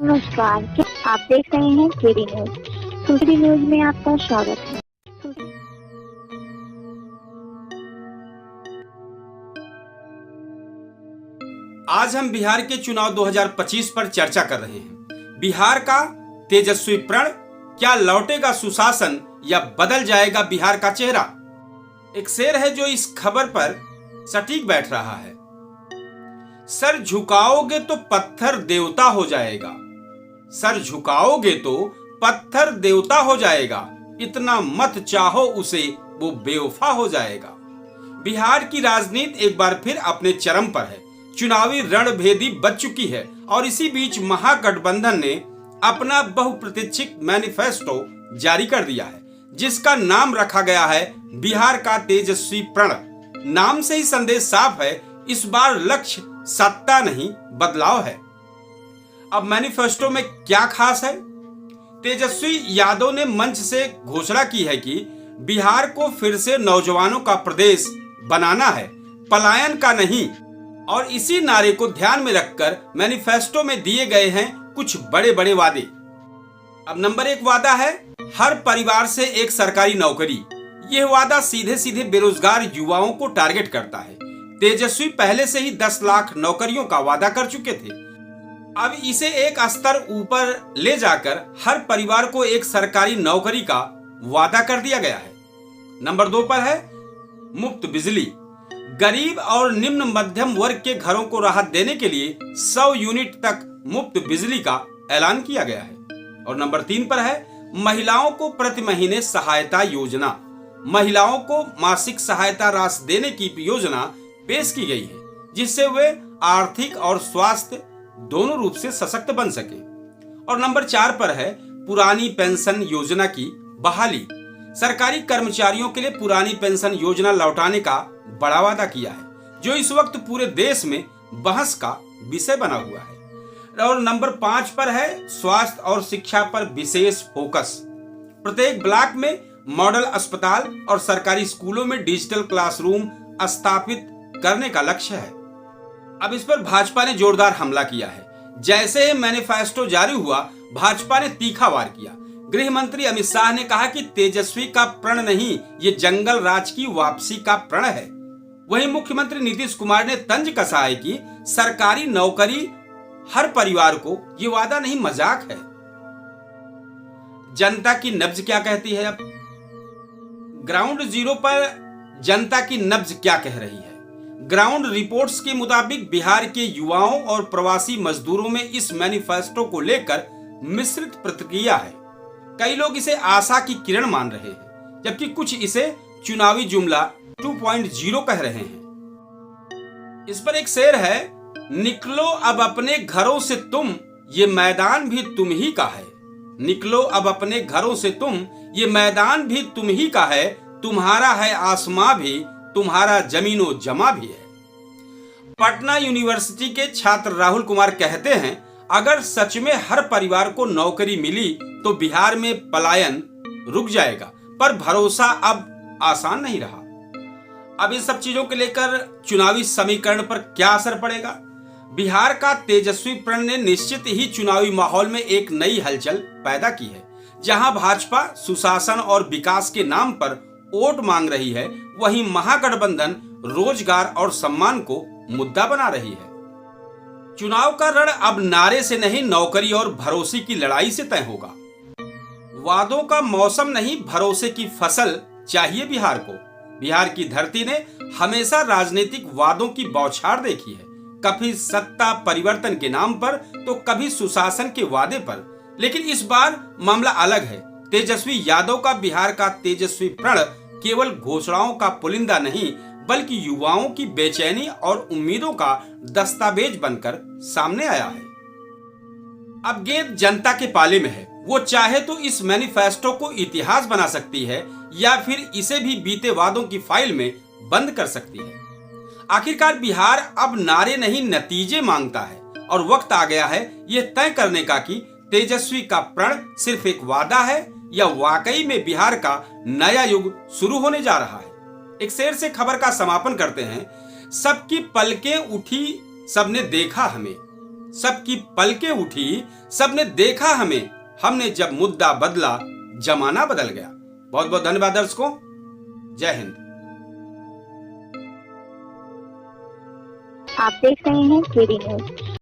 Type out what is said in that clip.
नमस्कार, क्या आप देख रहे हैं केडी न्यूज। केडी न्यूज में आपका स्वागत है। आज हम बिहार के चुनाव 2025 पर चर्चा कर रहे हैं। बिहार का तेजस्वी प्रण, क्या लौटेगा सुशासन या बदल जाएगा बिहार का चेहरा? एक शेर है जो इस खबर पर सटीक बैठ रहा है। सर झुकाओगे तो पत्थर देवता हो जाएगा, सर झुकाओगे तो पत्थर देवता हो जाएगा, इतना मत चाहो उसे वो बेवफा हो जाएगा। बिहार की राजनीति एक बार फिर अपने चरम पर है। चुनावी रणभेदी बच चुकी है और इसी बीच महागठबंधन ने अपना बहुप्रतीक्षित मैनिफेस्टो जारी कर दिया है, जिसका नाम रखा गया है बिहार का तेजस्वी प्रण। नाम से ही संदेश साफ है, इस बार लक्ष्य सत्ता नहीं बदलाव है। अब मैनिफेस्टो में क्या खास है? तेजस्वी यादव ने मंच से घोषणा की है कि बिहार को फिर से नौजवानों का प्रदेश बनाना है, पलायन का नहीं। और इसी नारे को ध्यान में रखकर मैनिफेस्टो में दिए गए हैं कुछ बड़े बड़े वादे। अब नंबर 1 वादा है हर परिवार से एक सरकारी नौकरी। यह वादा सीधे सीधे बेरोजगार युवाओं को टारगेट करता है। तेजस्वी पहले से ही 10 लाख नौकरियों का वादा कर चुके थे। अब इसे एक स्तर ऊपर ले जाकर हर परिवार को एक सरकारी नौकरी का वादा कर दिया गया है। नंबर 2 पर है मुफ्त बिजली। गरीब और निम्न मध्यम वर्ग के घरों को राहत देने के लिए 100 यूनिट तक मुफ्त बिजली का ऐलान किया गया है। और नंबर 3 पर है महिलाओं को प्रति महीने सहायता योजना। महिलाओं को मासिक सहायता राशि देने की योजना पेश की गई है, जिससे वे आर्थिक और स्वास्थ्य दोनों रूप से सशक्त बन सके। और नंबर 4 पर है पुरानी पेंशन योजना की बहाली। सरकारी कर्मचारियों के लिए पुरानी पेंशन योजना लौटाने का बड़ा वादा किया है, जो इस वक्त पूरे देश में बहस का विषय बना हुआ है। और नंबर 5 पर है स्वास्थ्य और शिक्षा पर विशेष फोकस। प्रत्येक ब्लॉक में मॉडल अस्पताल और सरकारी स्कूलों में डिजिटल क्लासरूम स्थापित करने का लक्ष्य है। अब इस पर भाजपा ने जोरदार हमला किया है। जैसे ही मैनिफेस्टो जारी हुआ, भाजपा ने तीखा वार किया। गृह मंत्री अमित शाह ने कहा कि तेजस्वी का प्रण नहीं, ये जंगल राज की वापसी का प्रण है। वहीं मुख्यमंत्री नीतीश कुमार ने तंज कसा है कि सरकारी नौकरी हर परिवार को, ये वादा नहीं मजाक है। जनता की नब्ज क्या कहती है? अब ग्राउंड जीरो पर जनता की नब्ज क्या कह रही है? ग्राउंड रिपोर्ट्स के मुताबिक बिहार के युवाओं और प्रवासी मजदूरों में इस मैनिफेस्टो को लेकर मिश्रित प्रतिक्रिया है। कई लोग इसे आशा की किरण मान रहे हैं, जबकि कुछ इसे चुनावी जुमला 2.0 कह रहे हैं। इस पर एक शेर है, निकलो अब अपने घरों से तुम, ये मैदान भी तुम ही का है। निकलो अब अपने घरों से तुम, ये मैदान भी तुम ही का है। तुम्हारा है आसमां भी, तुम्हारा जमीनो जमा भी है। पटना यूनिवर्सिटी के छात्र राहुल कुमार कहते हैं, अगर सच में हर परिवार को नौकरी मिली तो बिहार में पलायन रुक जाएगा, पर भरोसा अब आसान नहीं रहा। अब इन सब चीजों को लेकर चुनावी समीकरण पर क्या असर पड़ेगा? बिहार का तेजस्वी प्रण ने निश्चित ही चुनावी माहौल में एक नई हलचल पैदा की है। जहां भाजपा सुशासन और विकास के नाम पर वोट मांग रही है, वहीं महागठबंधन रोजगार और सम्मान को मुद्दा बना रही है। चुनाव का रण अब नारे से नहीं, नौकरी और भरोसे की लड़ाई से तय होगा। वादों का मौसम नहीं, भरोसे की फसल चाहिए बिहार को। बिहार की धरती ने हमेशा राजनीतिक वादों की बौछार देखी है, कभी सत्ता परिवर्तन के नाम पर तो कभी सुशासन के वादे पर। लेकिन इस बार मामला अलग है। तेजस्वी यादव का बिहार का तेजस्वी प्रण केवल घोषणाओं का पुलिंदा नहीं, बल्कि युवाओं की बेचैनी और उम्मीदों का दस्तावेज बनकर सामने आया है। अब गेंद जनता के पाले में है। वो चाहे तो इस मैनिफेस्टो को इतिहास बना सकती है या फिर इसे भी बीते वादों की फाइल में बंद कर सकती है। आखिरकार बिहार अब नारे नहीं, नतीजे मांगता है और वक्त आ गया है यह तय करने का कि तेजस्वी का प्रण सिर्फ एक वादा है या वाकई में बिहार का नया युग शुरू होने जा रहा है। एक शेर से खबर का समापन करते हैं, सबकी पलकें उठी, सबने देखा हमें, सबकी पलकें उठी, सबने देखा हमें, हमने जब मुद्दा बदला जमाना बदल गया। बहुत बहुत धन्यवाद दर्शकों। जय हिंद। आप देख रहे हैं केडी न्यूज।